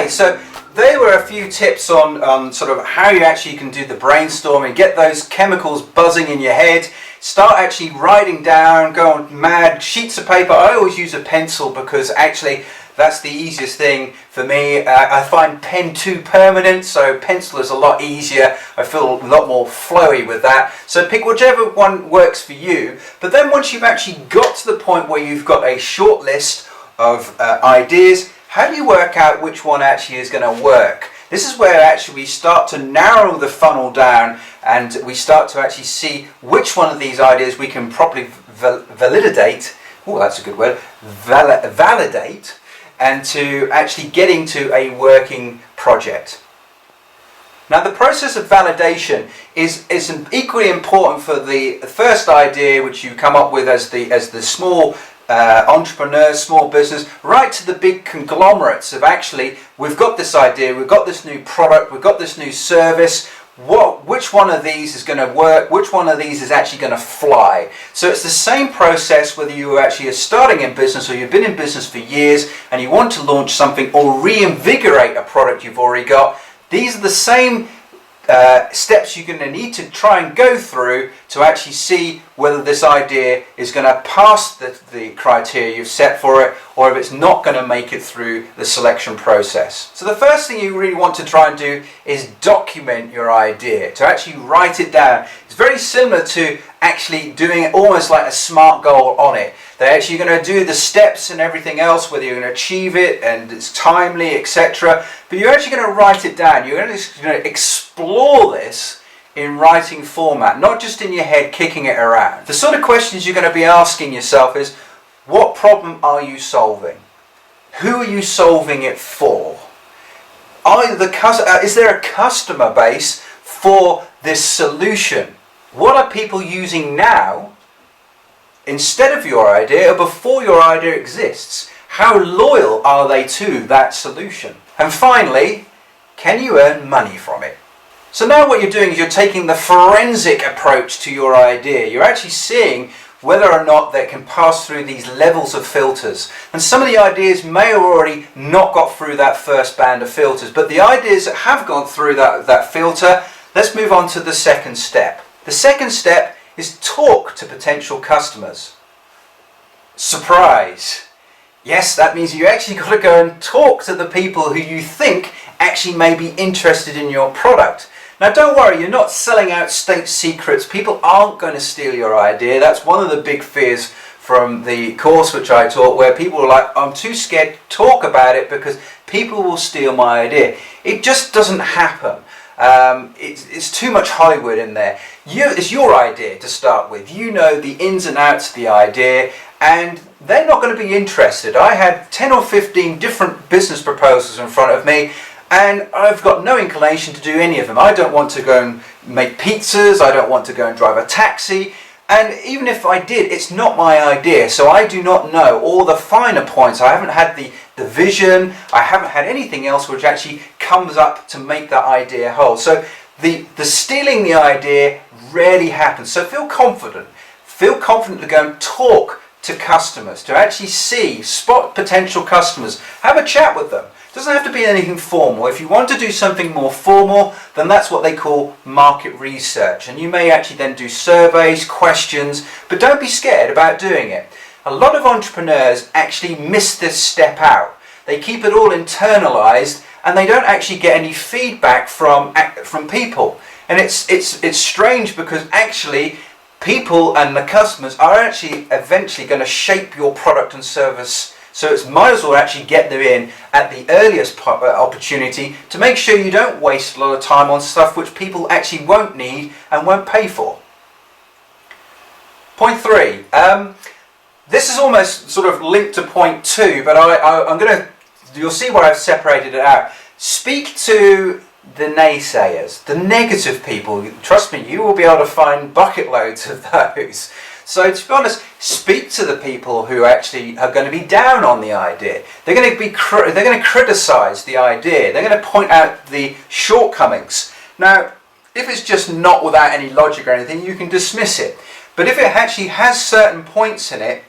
Okay, so there were a few tips on sort of how you actually can do the brainstorming, get those chemicals buzzing in your head, start actually writing down, go on mad, sheets of paper. I always use a pencil because actually that's the easiest thing for me. I find pen too permanent, so pencil is a lot easier. I feel a lot more flowy with that. So pick whichever one works for you. But then once you've actually got to the point where you've got a short list of ideas, how do you work out which one actually is going to work? This is where actually we start to narrow the funnel down and we start to actually see which one of these ideas we can properly validate. Oh, that's a good word. Validate, and to actually getting to a working project. Now the process of validation is equally important for the first idea which you come up with as the small entrepreneur, small business, right to the big conglomerates of actually, we've got this idea, we've got this new product, we've got this new service, which one of these is going to work, which one of these is actually going to fly. So it's the same process whether you actually are starting in business or you've been in business for years and you want to launch something or reinvigorate a product you've already got. These are the same steps you're going to need to try and go through to actually see whether this idea is going to pass the criteria you've set for it, or if it's not going to make it through the selection process. So the first thing you really want to try and do is document your idea, to actually write it down. It's very similar to actually doing it almost like a SMART goal on it. They're actually going to do the steps and everything else, whether you're going to achieve it and it's timely, etc. But you're actually going to write it down. You're going to explore this in writing format, not just in your head kicking it around. The sort of questions you're going to be asking yourself is, what problem are you solving? Who are you solving it for? Is there a customer base for this solution? What are people using now instead of your idea or before your idea exists? How loyal are they to that solution? And finally, can you earn money from it? So now what you're doing is you're taking the forensic approach to your idea. You're actually seeing whether or not they can pass through these levels of filters. And some of the ideas may have already not got through that first band of filters, but the ideas that have gone through that filter, let's move on to the second step. The second step is talk to potential customers. Surprise! Yes, that means you actually got to go and talk to the people who you think actually may be interested in your product. Now don't worry, you're not selling out state secrets. People aren't going to steal your idea. That's one of the big fears from the course which I taught, where people are like, I'm too scared to talk about it because people will steal my idea. It just doesn't happen. It's too much Hollywood in there. It's your idea to start with. You know the ins and outs of the idea, and they're not going to be interested. I had 10 or 15 different business proposals in front of me, and I've got no inclination to do any of them. I don't want to go and make pizzas, I don't want to go and drive a taxi, and even if I did, it's not my idea, so I do not know all the finer points. I haven't had the vision, I haven't had anything else which actually comes up to make that idea whole. So the stealing the idea rarely happens. So feel confident to go and talk to customers, to actually spot potential customers, have a chat with them. It doesn't have to be anything formal. If you want to do something more formal, then that's what they call market research. And you may actually then do surveys, questions, but don't be scared about doing it. A lot of entrepreneurs actually miss this step out. They keep it all internalized and they don't actually get any feedback from people. And it's strange because actually people and the customers are actually eventually going to shape your product and service. So it's might as well actually get them in at the earliest opportunity to make sure you don't waste a lot of time on stuff which people actually won't need and won't pay for. Point 3. This is almost sort of linked to point 2, but you'll see where I've separated it out. Speak to the naysayers, the negative people. Trust me, you will be able to find bucket loads of those. So to be honest, speak to the people who actually are going to be down on the idea. They're going to criticize the idea. They're going to point out the shortcomings. Now, if it's just not without any logic or anything, you can dismiss it. But if it actually has certain points in it,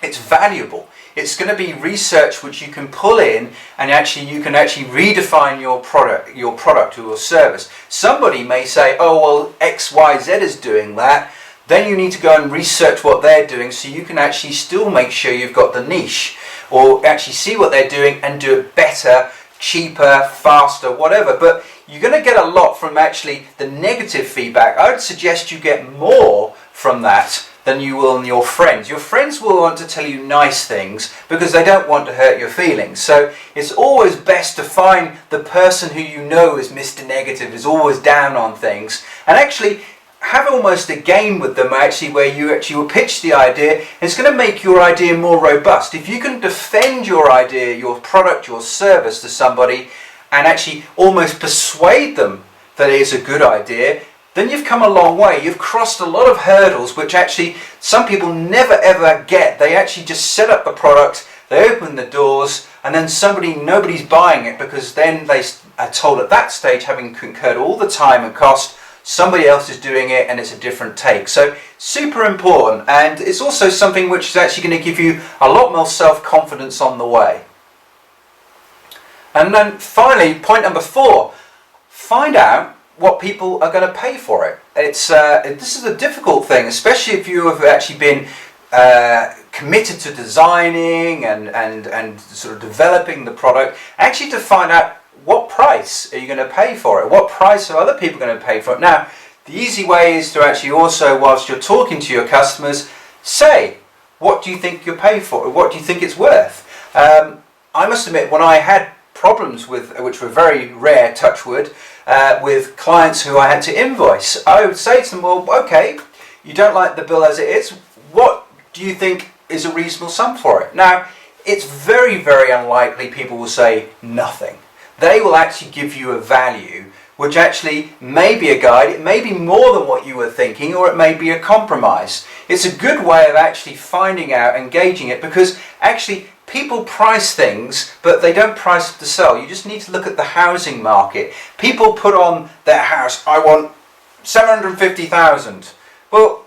it's valuable. It's going to be research which you can pull in, and actually you can actually redefine your product or your service. Somebody may say, oh well, XYZ is doing that. Then you need to go and research what they're doing, so you can actually still make sure you've got the niche, or actually see what they're doing and do it better, cheaper, faster, whatever. But you're going to get a lot from actually the negative feedback. I would suggest you get more from that than you will in your friends. Your friends will want to tell you nice things because they don't want to hurt your feelings. So it's always best to find the person who you know is Mr. Negative, is always down on things, and actually have almost a game with them actually, where you actually will pitch the idea, and it's going to make your idea more robust. If you can defend your idea, your product, your service to somebody, and actually almost persuade them that it is a good idea, then you've come a long way. You've crossed a lot of hurdles which actually some people never ever get. They actually just set up the product, they open the doors, and then nobody's buying it, because then they are told at that stage, having incurred all the time and cost, somebody else is doing it and it's a different take. So super important, and it's also something which is actually going to give you a lot more self-confidence on the way. And then finally, point number 4, find out what people are going to pay for it. This is a difficult thing, especially if you have actually been committed to designing and sort of developing the product, actually to find out what price are you going to pay for it, what price are other people going to pay for it. Now, the easy way is to actually also, whilst you're talking to your customers, say, what do you think you'll pay for it, what do you think it's worth? I must admit, when I had problems with, which were very rare, touch wood, with clients who I had to invoice, I would say to them, well, okay, you don't like the bill as it is, what do you think is a reasonable sum for it? Now, it's very, very unlikely people will say nothing. They will actually give you a value which actually may be a guide, it may be more than what you were thinking, or it may be a compromise. It's a good way of actually finding out and gauging it, because actually people price things, but they don't price to sell. You just need to look at the housing market. People put on their house, I want 750,000. Well,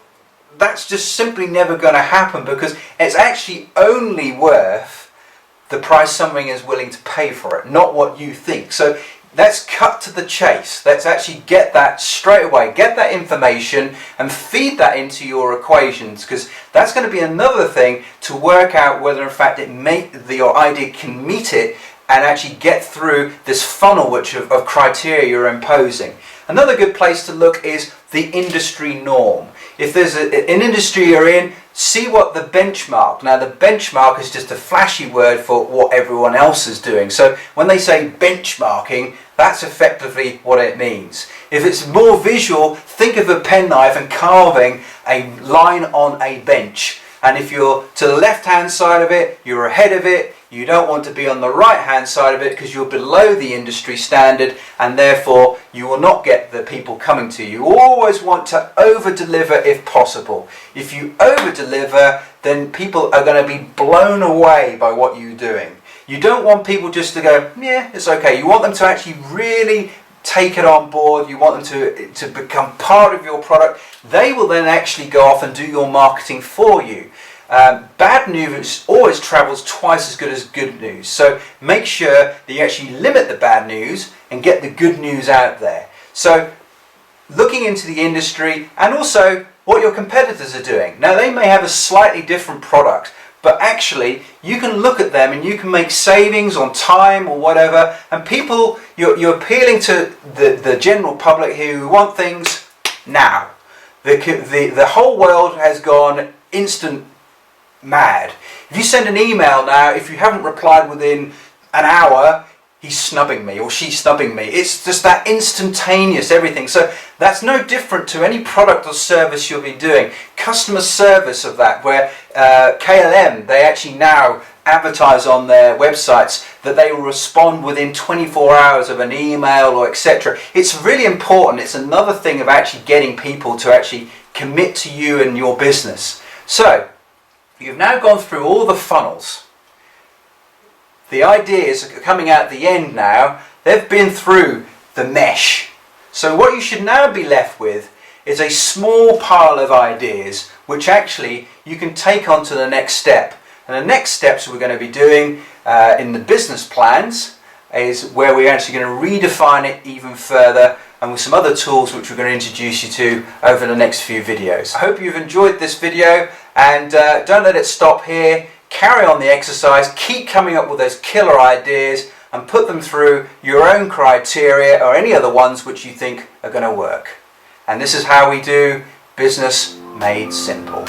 that's just simply never going to happen, because it's actually only worth the price somebody is willing to pay for it, not what you think. So let's cut to the chase. Let's actually get that straight away, get that information and feed that into your equations, because that's going to be another thing to work out whether in fact your idea can meet it and actually get through this funnel of criteria you're imposing. Another good place to look is the industry norm. If there's an industry you're in, see what the benchmark. Now the benchmark is just a flashy word for what everyone else is doing. So when they say benchmarking, that's effectively what it means. If it's more visual, think of a penknife and carving a line on a bench. And if you're to the left hand side of it, you're ahead of it. You don't want to be on the right hand side of it, because you're below the industry standard, and therefore you will not get the people coming to you. You always want to over deliver if possible. If you over deliver, then people are going to be blown away by what you're doing. You don't want people just to go, yeah, it's okay. You want them to actually really take it on board. You want them to become part of your product. They will then actually go off and do your marketing for you. Bad news always travels twice as good as good news. So make sure that you actually limit the bad news and get the good news out there. So looking into the industry and also what your competitors are doing. Now they may have a slightly different product, but actually you can look at them and you can make savings on time or whatever, and people, you're appealing to the general public here who want things now. The whole world has gone instant mad. If you send an email now, if you haven't replied within an hour, he's snubbing me or she's snubbing me. It's just that instantaneous everything. So that's no different to any product or service you'll be doing. Customer service of that, where KLM, they actually now advertise on their websites that they will respond within 24 hours of an email or etc. It's really important. It's another thing of actually getting people to actually commit to you and your business. So you've now gone through all the funnels. The ideas are coming out at the end now. They've been through the mesh. So what you should now be left with is a small pile of ideas which actually you can take on to the next step. And the next steps we're going to be doing in the business plans is where we're actually going to redefine it even further, and with some other tools which we're going to introduce you to over the next few videos. I hope you've enjoyed this video, and don't let it stop here. Carry on the exercise, keep coming up with those killer ideas and put them through your own criteria or any other ones which you think are going to work. And this is how we do business made simple.